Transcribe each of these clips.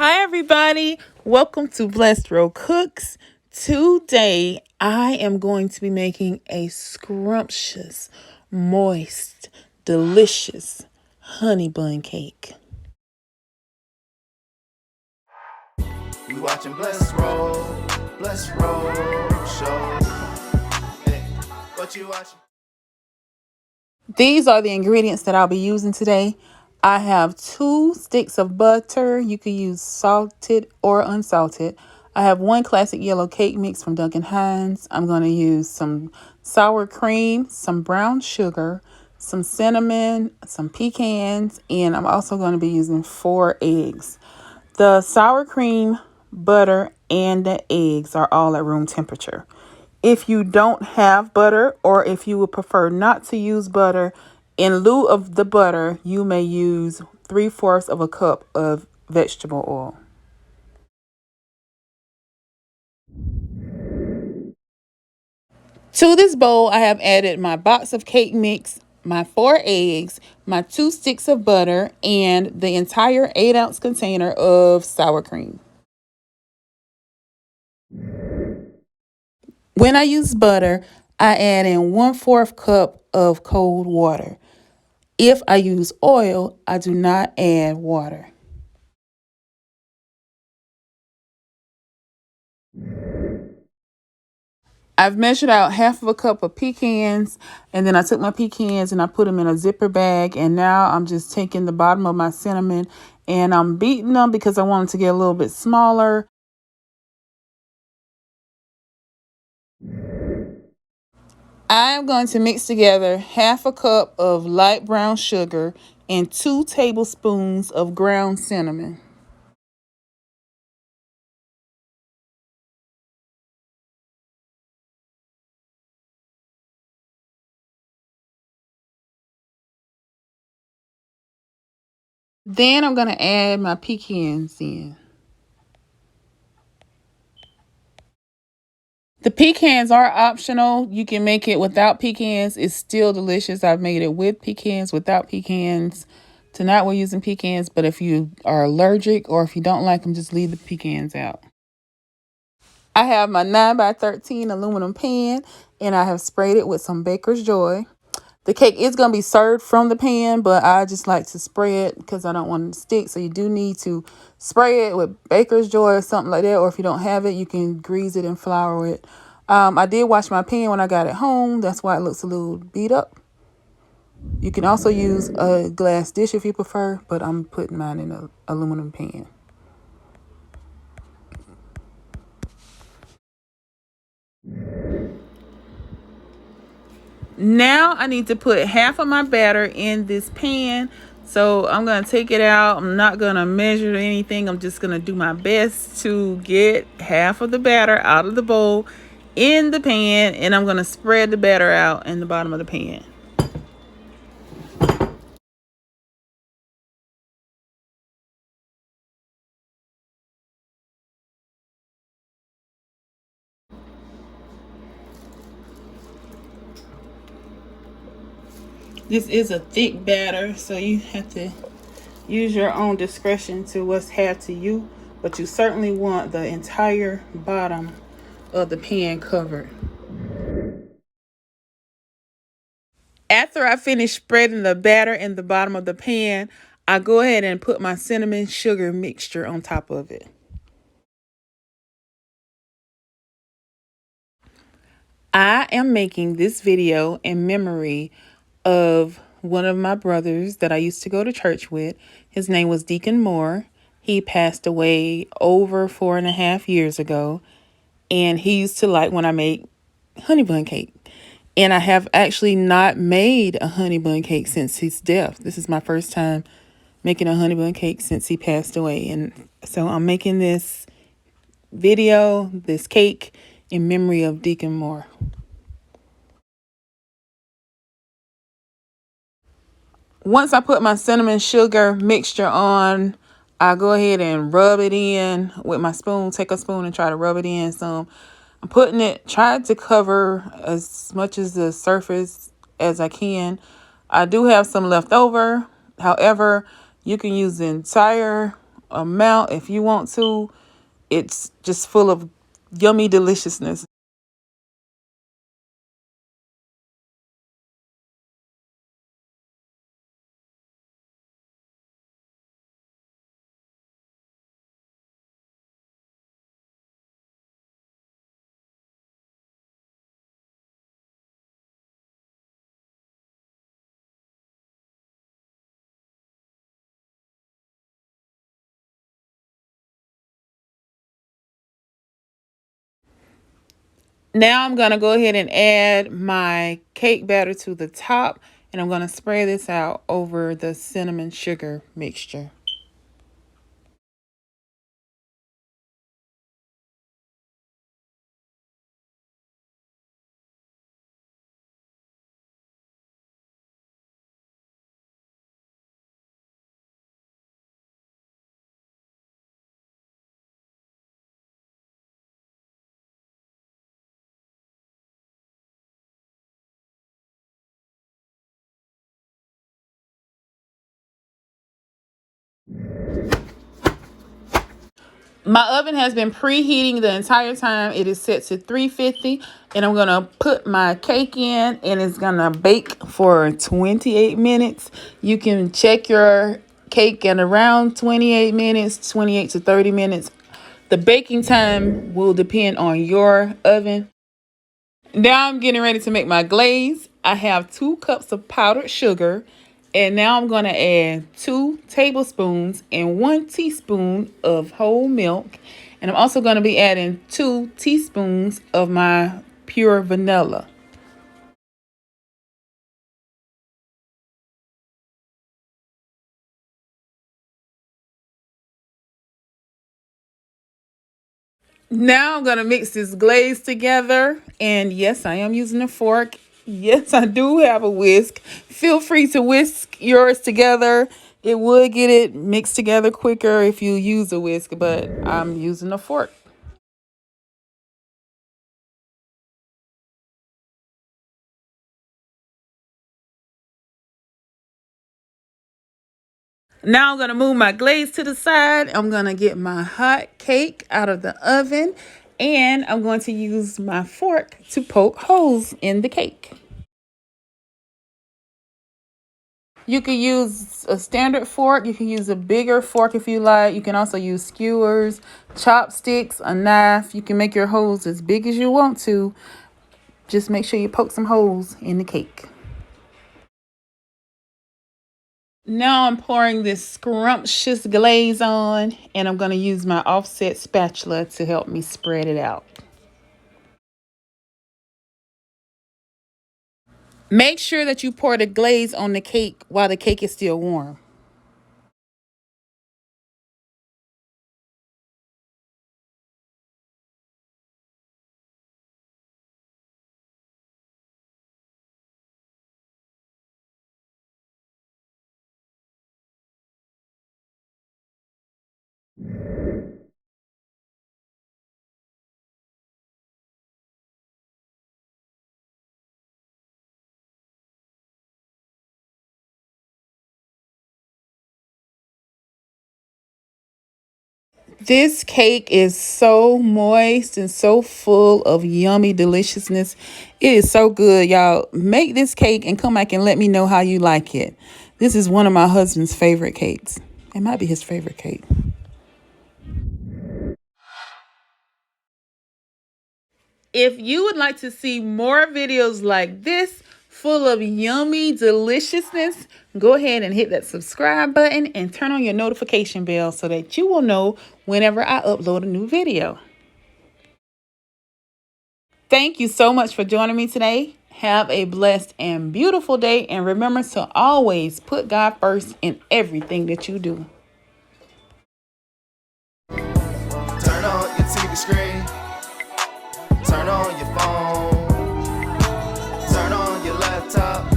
Hi, everybody. Welcome to Blessed Row Cooks. Today, I am going to be making a scrumptious, moist, delicious honey bun cake. We watching Blessed Row Show. Hey, what you watching? These are the ingredients that I'll be using today. I have 2 sticks of butter. You can use salted or unsalted. I have 1 classic yellow cake mix from Duncan Hines. I'm going to use some sour cream, some brown sugar, some cinnamon, some pecans, and I'm also going to be using 4 eggs. The sour cream, butter, and the eggs are all at room temperature. If you don't have butter, or if you would prefer not to use butter, in lieu of the butter, you may use 3/4 of a cup of vegetable oil. To this bowl, I have added my box of cake mix, my 4 eggs, my 2 sticks of butter, and the entire 8-ounce container of sour cream. When I use butter, I add in 1/4 cup of cold water. If I use oil, I do not add water. I've measured out 1/2 of a cup of pecans, and then I took my pecans and I put them in a zipper bag, and now I'm just taking the bottom of my cinnamon and I'm beating them because I want them to get a little bit smaller. I'm going to mix together 1/2 a cup of light brown sugar and 2 tablespoons of ground cinnamon. Then I'm going to add my pecans in. The pecans are optional. You can make it without pecans. It's still delicious. I've made it with pecans, without pecans. Tonight we're using pecans, but if you are allergic or if you don't like them, just leave the pecans out. I have my 9x13 aluminum pan, and I have sprayed it with some Baker's Joy. The cake is going to be served from the pan, but I just like to spray it because I don't want it to stick. So you do need to spray it with Baker's Joy or something like that. Or if you don't have it, you can grease it and flour it. I did wash my pan when I got it home. That's why it looks a little beat up. You can also use a glass dish if you prefer, but I'm putting mine in an aluminum pan. Now I need to put 1/2 of my batter in this pan. So I'm going to take it out. I'm not going to measure anything. I'm just going to do my best to get 1/2 of the batter out of the bowl in the pan. And I'm going to spread the batter out in the bottom of the pan. This is a thick batter, so you have to use your own discretion to what's half to you. But you certainly want the entire bottom of the pan covered. After I finish spreading the batter in the bottom of the pan, I go ahead and put my cinnamon sugar mixture on top of it. I am making this video in memory of one of my brothers that I used to go to church with. His name was Deacon Moore. He passed away over 4.5 years ago, and he used to like when I make honey bun cake. And I have actually not made a honey bun cake since his death. This is my first time making a honey bun cake since he passed away. And so I'm making this video, this cake, in memory of Deacon Moore. Once I put my cinnamon sugar mixture on, I go ahead and rub it in with my spoon. Take a spoon and try to rub it in some. I'm putting it, trying to cover as much as the surface as I can. I do have some left over. However, you can use the entire amount if you want to. It's just full of yummy deliciousness. Now I'm going to go ahead and add my cake batter to the top, and I'm going to spray this out over the cinnamon sugar mixture. My oven has been preheating the entire time. It is set to 350, and I'm going to put my cake in, and it's going to bake for 28 minutes. You can check your cake at around 28 minutes, 28 to 30 minutes. The baking time will depend on your oven. Now I'm getting ready to make my glaze. I have 2 cups of powdered sugar. And now I'm going to add 2 tablespoons and 1 teaspoon of whole milk. And I'm also going to be adding 2 teaspoons of my pure vanilla. Now I'm going to mix this glaze together. And yes, I am using a fork. Yes, I do have a whisk. Feel free to whisk yours together. It would get it mixed together quicker if you use a whisk, but I'm using a fork. Now I'm going to move my glaze to the side. I'm going to get my hot cake out of the oven, and I'm going to use my fork to poke holes in the cake. You can use a standard fork. You can use a bigger fork if you like. You can also use skewers, chopsticks, a knife. You can make your holes as big as you want to. Just make sure you poke some holes in the cake. Now I'm pouring this scrumptious glaze on, and I'm going to use my offset spatula to help me spread it out. Make sure that you pour the glaze on the cake while the cake is still warm. This cake is so moist and so full of yummy deliciousness. It is so good, y'all. Make this cake and come back and let me know how you like it. This is one of my husband's favorite cakes. It might be his favorite cake. If you would like to see more videos like this, full of yummy deliciousness, go ahead and hit that subscribe button and turn on your notification bell so that you will know whenever I upload a new video. Thank you so much for joining me today. Have a blessed and beautiful day, and remember to always put God first in everything that you do. Turn on your TV screen. Turn on your phone. Turn on your laptop.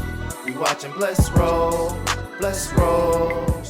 We watching Bless Roll. Bless Roll.